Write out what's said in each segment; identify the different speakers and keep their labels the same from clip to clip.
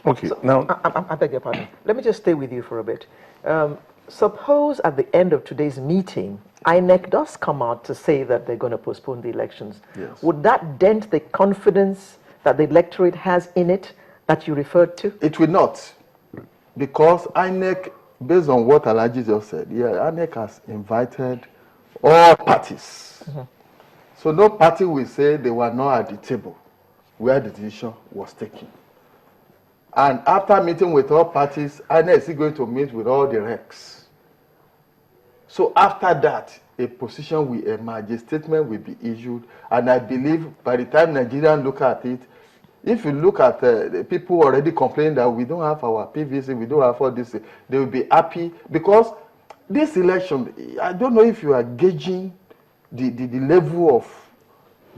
Speaker 1: Okay,
Speaker 2: So,
Speaker 1: now...
Speaker 2: I beg your pardon. Let me just stay with you for a bit. Suppose at the end of today's meeting, INEC does come out to say that they're going to postpone the elections.
Speaker 1: Yes.
Speaker 2: Would that dent the confidence that the electorate has in it that you referred to?
Speaker 3: It will not, because INEC, based on what Alhaji just said, INEC has invited all parties. So no party will say they were not at the table where the decision was taken. And after meeting with all parties, INEC is going to meet with all the recs. So after that, a position will emerge, a statement will be issued, and I believe by the time Nigerians look at it, if you look at the people already complaining that we don't have our PVC, we don't have all this, they will be happy, because this election, I don't know if you are gauging the level of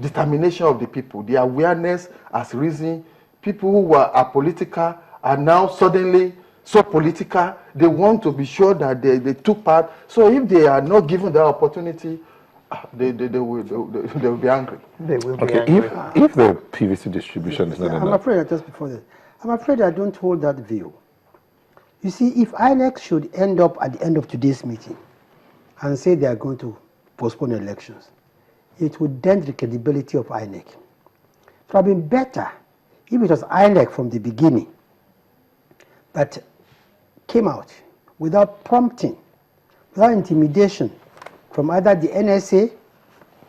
Speaker 3: determination of the people. The awareness has risen. People who were apolitical are now suddenly so political. They want to be sure that they took part. So if they are not given that opportunity, they will be angry.
Speaker 2: They will be
Speaker 1: Okay,
Speaker 2: angry.
Speaker 1: if the PVC distribution is not
Speaker 4: I'm
Speaker 1: enough...
Speaker 4: afraid, just before that, I'm afraid I don't hold that view. You see, if INEC should end up at the end of today's meeting and say they are going to postpone elections, it would dent the credibility of INEC. It would have been better if it was INEC from the beginning that came out without prompting, without intimidation from either the NSA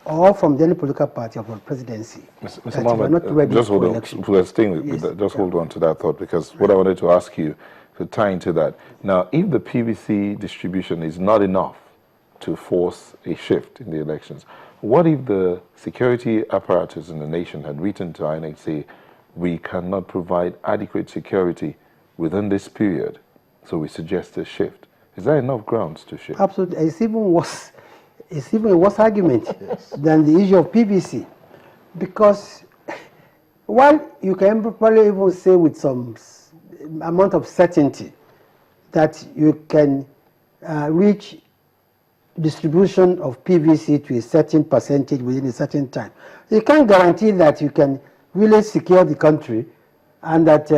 Speaker 4: or from the political party of the presidency.
Speaker 1: Mr. Mohammed, just hold on. We're staying with that. Just hold on to that thought, because what I wanted to ask you to tie into that. Now, if the PVC distribution is not enough to force a shift in the elections, what if the security apparatus in the nation had written to INEC and say, we cannot provide adequate security within this period, so we suggest a shift? Is there enough grounds to shift?
Speaker 4: Absolutely. It's even worse. It's even a worse argument than the issue of PVC, because while you can probably even say with some amount of certainty that you can reach distribution of PVC to a certain percentage within a certain time, you can't guarantee that you can really secure the country, and that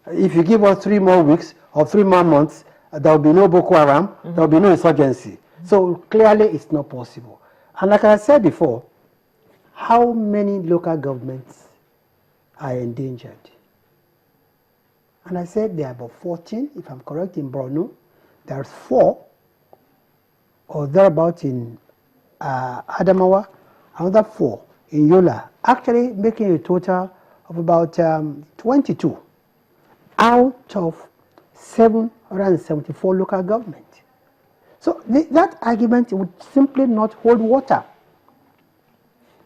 Speaker 4: if you give us 3 more weeks or 3 more months, there will be no Boko Haram, there will be no insurgency. So clearly it's not possible. And like I said before, how many local governments are endangered? And I said there are about 14, if I'm correct, in Borno. There's 4 or thereabout in Adamawa, another 4 in Yola, actually making a total of about 22 out of 774 local governments. So that argument would simply not hold water.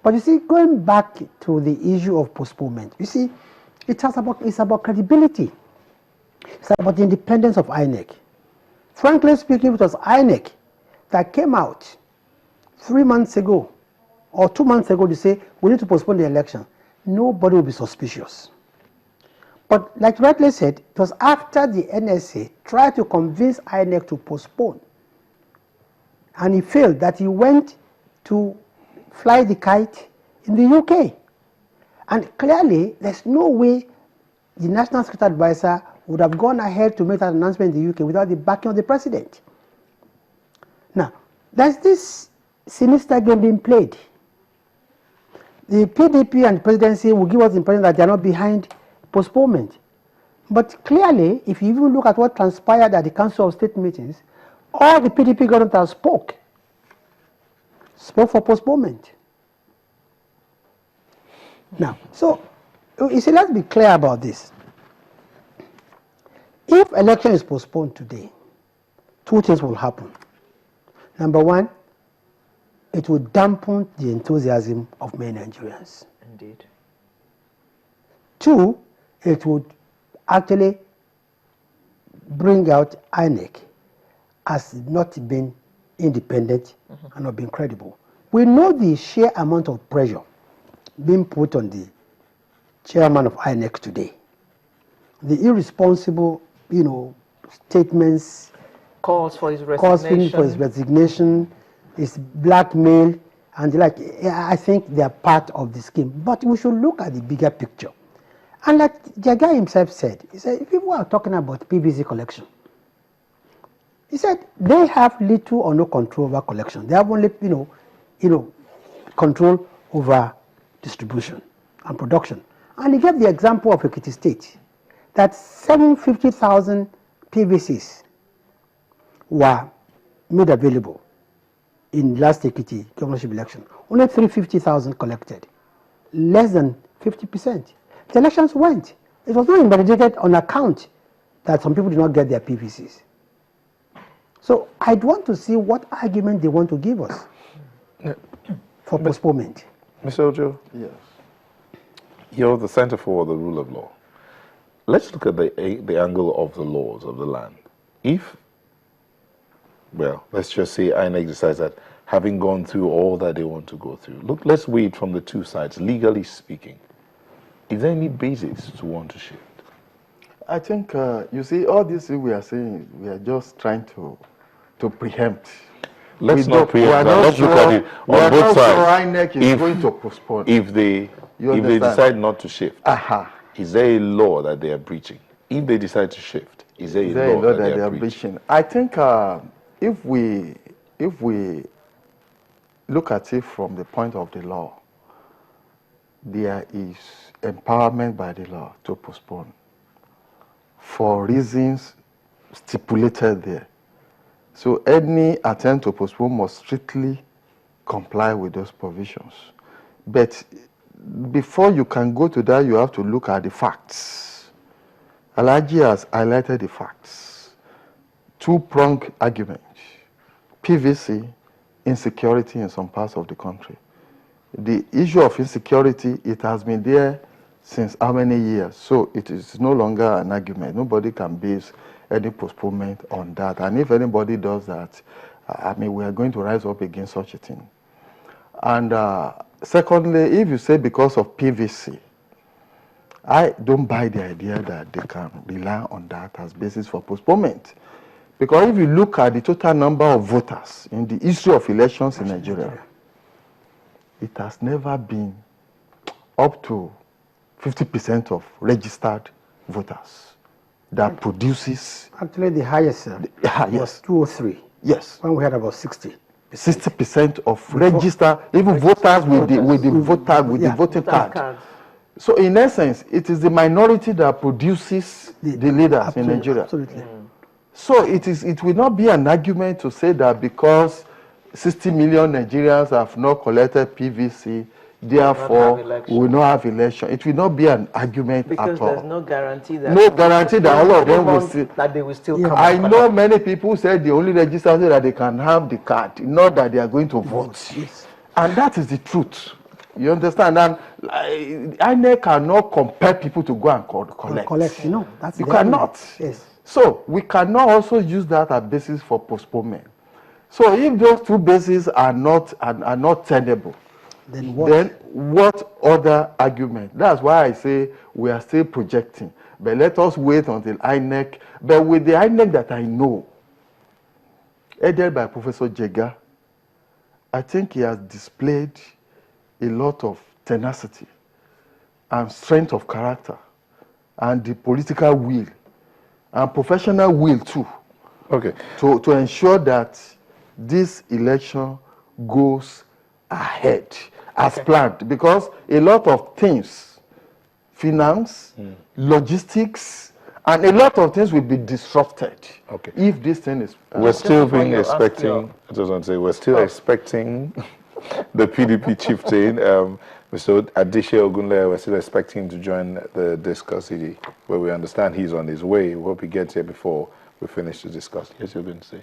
Speaker 4: But you see, going back to the issue of postponement, you see, it's about credibility. It's about the independence of INEC. Frankly speaking, it was INEC that came out 3 months ago or 2 months ago to say we need to postpone the election. Nobody will be suspicious. But like rightly said, it was after the NSA tried to convince INEC to postpone, and he failed, that he went to fly the kite in the UK. And clearly, there's no way the National Security Advisor would have gone ahead to make that announcement in the UK without the backing of the president. Now, there's this sinister game being played. The PDP and the presidency will give us the impression that they are not behind postponement. But clearly, if you even look at what transpired at the Council of State meetings, all the PDP governors spoke for postponement. Now, so you see, let's be clear about this. If election is postponed today, 2 things will happen. Number 1, it will dampen the enthusiasm of many Nigerians.
Speaker 2: Indeed.
Speaker 4: 2, it would actually bring out INEC as not being independent and not being credible. We know the sheer amount of pressure being put on the chairman of INEC today. The irresponsible, statements,
Speaker 2: Calls for his
Speaker 4: resignation, his blackmail, and like. I think they are part of the scheme. But we should look at the bigger picture And like Jaga himself said, he said, if people are talking about PVC collection, he said they have little or no control over collection. They have only, control over distribution and production. And he gave the example of Ekiti State, that 750,000 PVCs were made available in last Ekiti governorship election. Only 350,000 collected, less than 50%. The elections went. It was not invalidated on account that some people did not get their PVCs. So I'd want to see what argument they want to give us for postponement.
Speaker 1: Mr. Ojo?
Speaker 3: Yes.
Speaker 1: You're the Center for the Rule of Law. Let's look at the angle of the laws of the land. If, well, let's just say INEC decides that having gone through all that they want to go through, look, let's weigh it from the two sides, legally speaking. Is there any basis to want to shift?
Speaker 3: I think, you see, all this we are saying, we are just trying to preempt.
Speaker 1: Let's not preempt that. Let's look at it on both sides.
Speaker 3: INEC is going to postpone.
Speaker 1: If they decide not to shift, is there a law that they are breaching? If they decide to shift, is there a law that they are breaching?
Speaker 3: I think if we look at it from the point of the law, there is empowerment by the law to postpone for reasons stipulated there. So any attempt to postpone must strictly comply with those provisions. But before you can go to that, you have to look at the facts. Alhaji has highlighted the facts. Two-pronged argument. PVC, insecurity in some parts of the country. The issue of insecurity, it has been there since how many years? So it is no longer an argument. Nobody can base any postponement on that. And if anybody does that, I mean, we are going to rise up against such a thing. And secondly, if you say because of PVC, I don't buy the idea that they can rely on that as basis for postponement. Because if you look at the total number of voters in the history of elections in Nigeria, it has never been up to 50% of registered voters that produces.
Speaker 4: Actually, the highest was 203.
Speaker 3: Yes.
Speaker 4: When we had about 60.
Speaker 3: 60% of registered, even voters with the voting card. So in essence, it is the minority that produces the leaders in Nigeria.
Speaker 4: Absolutely.
Speaker 3: So it will not be an argument to say that because 60 million Nigerians have not collected PVC, therefore we will not have election. It will not be an argument
Speaker 2: because
Speaker 3: at all.
Speaker 2: There's no guarantee that
Speaker 3: all of them will still.
Speaker 2: That they will still come.
Speaker 3: I know many people said they only register so that they can have the card, not that they are going to vote.
Speaker 4: Yes.
Speaker 3: And that is the truth. You understand? And INEC cannot compel people to go and collect.
Speaker 4: That's
Speaker 3: you cannot.
Speaker 4: Yes.
Speaker 3: So we cannot also use that as basis for postponement. So if those two bases are not tenable, then what other argument? That's why I say we are still projecting. But let us wait until INEC. But with the INEC that I know, headed by Professor Jega, I think he has displayed a lot of tenacity and strength of character and the political will and professional will too.
Speaker 1: Okay.
Speaker 3: To ensure that this election goes ahead as planned, because a lot of things, finance, logistics, and a lot of things will be disrupted if this thing is.
Speaker 1: We're still expecting. I just want to say we're still expecting the PDP chieftain, Mr. Adeshe Ogunle. We're still expecting him to join the discuss city, where we understand he's on his way. We hope he gets here before we finish the discuss. Yes, you're going to say.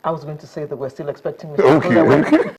Speaker 2: I was going to say that we're still expecting Mr.
Speaker 1: Okay.